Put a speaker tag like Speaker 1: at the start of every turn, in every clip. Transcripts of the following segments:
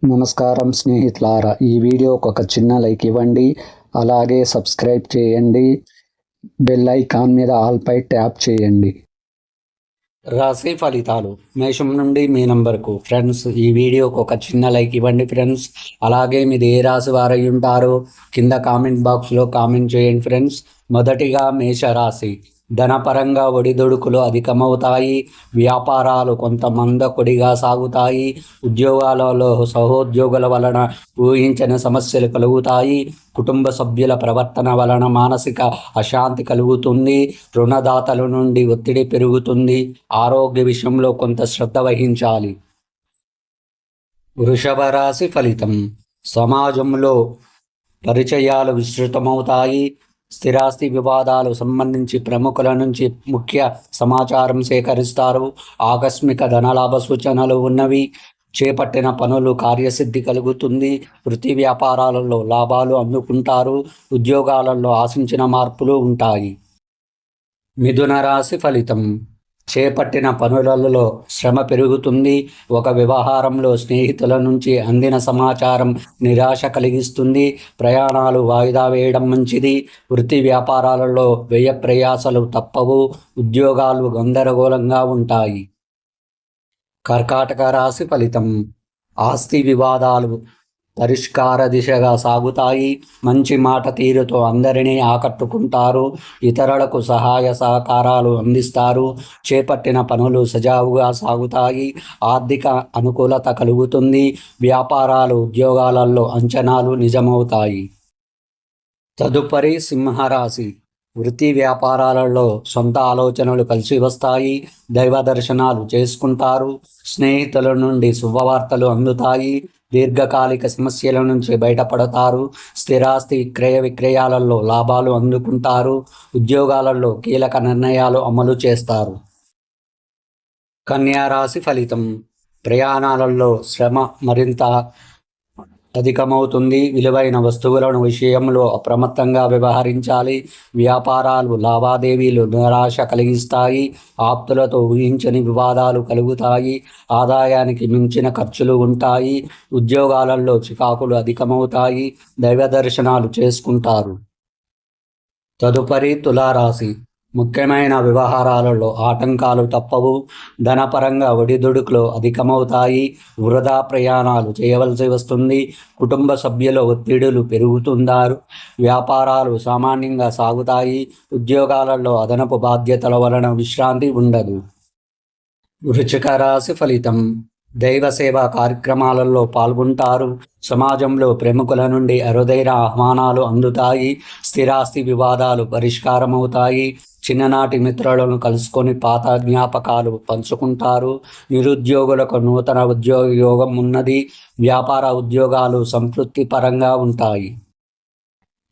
Speaker 1: నమస్కారం స్నేహితులారా, ఈ వీడియోకి ఒక చిన్న లైక్ ఇవ్వండి. అలాగే సబ్స్క్రైబ్ చేయండి. బెల్ ఐకాన్ మీద ఆల్ పై ట్యాప్ చేయండి. రాశి ఫలితాలు మేషం నుండి మీ నంబర్కు. ఫ్రెండ్స్, ఈ వీడియోకి ఒక చిన్న లైక్ ఇవ్వండి ఫ్రెండ్స్. అలాగే మీది ఏ రాశి వారై ఉంటారో కింద కామెంట్ బాక్స్లో కామెంట్ చేయండి ఫ్రెండ్స్. మొదటిగా మేషరాశి. ధనపరంగా ఒడిదుడుకులు అధికమవుతాయి. వ్యాపారాలు కొంత మందకొడిగా సాగుతాయి. ఉద్యోగాలలో సహోద్యోగుల వలన ఊహించని సమస్యలు కలుగుతాయి. కుటుంబ సభ్యుల ప్రవర్తన వలన మానసిక అశాంతి కలుగుతుంది. రుణదాతల నుండి ఒత్తిడి పెరుగుతుంది. ఆరోగ్య విషయంలో కొంత శ్రద్ధ వహించాలి. వృషభ రాశి ఫలితం. సమాజంలో పరిచయాలు విస్తృతమవుతాయి. స్థిరాస్తి వివాదాలు సంబంధించి ప్రముఖుల నుంచి ముఖ్య సమాచారం సేకరిస్తారు. ఆకస్మిక ధనలాభ సూచనలు ఉన్నవి. చేపట్టిన పనులు కార్యసిద్ధి కలుగుతుంది. వృత్తి వ్యాపారాలలో లాభాలు అందుకుంటారు. ఉద్యోగాలలో ఆశించిన మార్పులు ఉంటాయి. మిథున రాశి ఫలితం. చేపట్టిన పనులలో శ్రమ పెరుగుతుంది. ఒక వ్యవహారంలో స్నేహితుల నుంచి అందిన సమాచారం నిరాశ కలిగిస్తుంది. ప్రయాణాలు వాయిదా వేయడం మంచిది. వృత్తి వ్యాపారాలలో వ్యయ ప్రయాసలు తప్పవు. ఉద్యోగాలు గందరగోళంగా ఉంటాయి. కర్కాటక రాశి ఫలితం. ఆస్తి వివాదాలు పరిష్కార దిశగా సాగుతాయి. మంచి మాట తీరుతో అందరినీ ఆకట్టుకుంటారు. ఇతరులకు సహాయ సహకారాలు అందిస్తారు. చేపట్టిన పనులు సజావుగా సాగుతాయి. ఆర్థిక అనుకూలత కలుగుతుంది. వ్యాపారాలు ఉద్యోగాలలో అంచనాలు నిజమవుతాయి. తదుపరి సింహరాశి. వృత్తి వ్యాపారాలలో సొంత ఆలోచనలు కలిసి వస్తాయి. దైవ దర్శనాలు చేసుకుంటారు. స్నేహితుల నుండి శుభవార్తలు అందుతాయి. దీర్ఘకాలిక సమస్యల నుంచి బయటపడతారు. స్థిరాస్తి క్రయ విక్రయాలలో లాభాలు అందుకుంటారు. ఉద్యోగాలలో కీలక నిర్ణయాలు అమలు చేస్తారు. కన్యా రాశి ఫలితం. ప్రయాణాలలో శ్రమ మరింత అధికమవుతుంది. విలువైన వస్తువులను విషయంలో అప్రమత్తంగా వ్యవహరించాలి. వ్యాపారాలు లావాదేవీలు నిరాశ కలిగిస్తాయి. ఆప్తులతో ఊహించని వివాదాలు కలుగుతాయి. ఆదాయానికి మించిన ఖర్చులు ఉంటాయి. ఉద్యోగాలలో చికాకులు అధికమవుతాయి. దైవ దర్శనాలు చేసుకుంటారు. తదుపరి తులారాశి. ముఖ్యమైన వ్యవహారాలలో ఆటంకాలు తప్పవు. ధనపరంగా ఒడిదుడుకులు అధికమవుతాయి. వృధా ప్రయాణాలు చేయవలసి వస్తుంది. కుటుంబ సభ్యుల ఒత్తిడులు పెరుగుతున్నారు. వ్యాపారాలు సామాన్యంగా సాగుతాయి. ఉద్యోగాలలో అదనపు బాధ్యతల వలన విశ్రాంతి ఉండదు. వృశ్చిక రాశి ఫలితం. దైవ సేవా కార్యక్రమాలలో పాల్గొంటారు. సమాజంలో ప్రముఖుల నుండి అరుదైన ఆహ్వానాలు అందుతాయి. స్థిరాస్తి వివాదాలు పరిష్కారమవుతాయి. చిన్ననాటి మిత్రులను కలుసుకొని పాత జ్ఞాపకాలు పంచుకుంటారు. నిరుద్యోగులకు నూతన ఉద్యోగ యోగం ఉన్నది. వ్యాపార ఉద్యోగాలు సంతృప్తిపరంగా ఉంటాయి.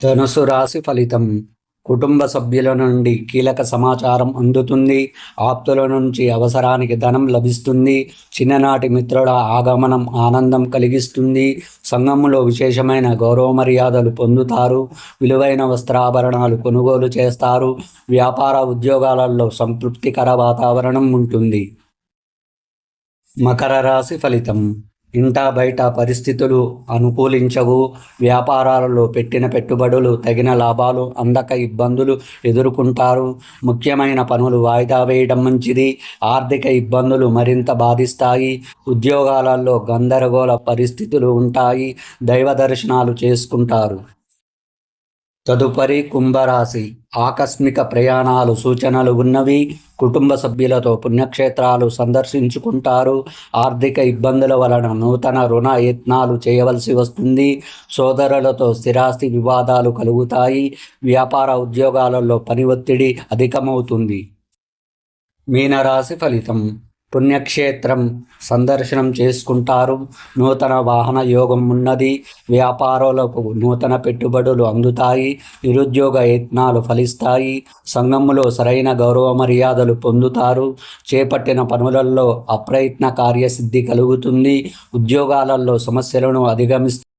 Speaker 1: ధనుసు రాశి ఫలితం. కుటుంబ సభ్యుల నుండి కీలక సమాచారం అందుతుంది. ఆప్తుల నుంచి అవసరానికి ధనం లభిస్తుంది. చిన్ననాటి మిత్రుల ఆగమనం ఆనందం కలిగిస్తుంది. సంఘంలో విశేషమైన గౌరవ మర్యాదలు పొందుతారు. విలువైన వస్త్రాభరణాలు కొనుగోలు చేస్తారు. వ్యాపార ఉద్యోగాలలో సంతృప్తికర వాతావరణం ఉంటుంది. మకర రాశి ఫలితం. ఇంటా బయట పరిస్థితులు అనుకూలించవు. వ్యాపారాలలో పెట్టిన పెట్టుబడులు తగిన లాభాలు అందక ఇబ్బందులు ఎదుర్కొంటారు. ముఖ్యమైన పనులు వాయిదా వేయడం మంచిది. ఆర్థిక ఇబ్బందులు మరింత బాధిస్తాయి. ఉద్యోగాలలో గందరగోళ పరిస్థితులు ఉంటాయి. దైవ దర్శనాలు చేసుకుంటారు. తదుపరి కుంభరాశి. ఆకస్మిక ప్రయాణాలు సూచనలు ఉన్నవి. కుటుంబ సభ్యులతో పుణ్యక్షేత్రాలు సందర్శించుకుంటారు. ఆర్థిక ఇబ్బందుల వలన నూతన రుణ యత్నాలు చేయవలసి వస్తుంది. సోదరులతో స్థిరాస్తి వివాదాలు కలుగుతాయి. వ్యాపార ఉద్యోగాలలో పని ఒత్తిడి అధికమవుతుంది. మీనరాశి ఫలితం. పుణ్యక్షేత్రం సందర్శనం చేసుకుంటారు. నూతన వాహన యోగం ఉన్నది. వ్యాపారాలకు నూతన పెట్టుబడులు అందుతాయి. నిరుద్యోగ యత్నాలు ఫలిస్తాయి. సంఘములో సరైన గౌరవ మర్యాదలు పొందుతారు. చేపట్టిన పనులలో అప్రయత్న కార్యసిద్ధి కలుగుతుంది. ఉద్యోగాలలో సమస్యలను అధిగమిస్తారు.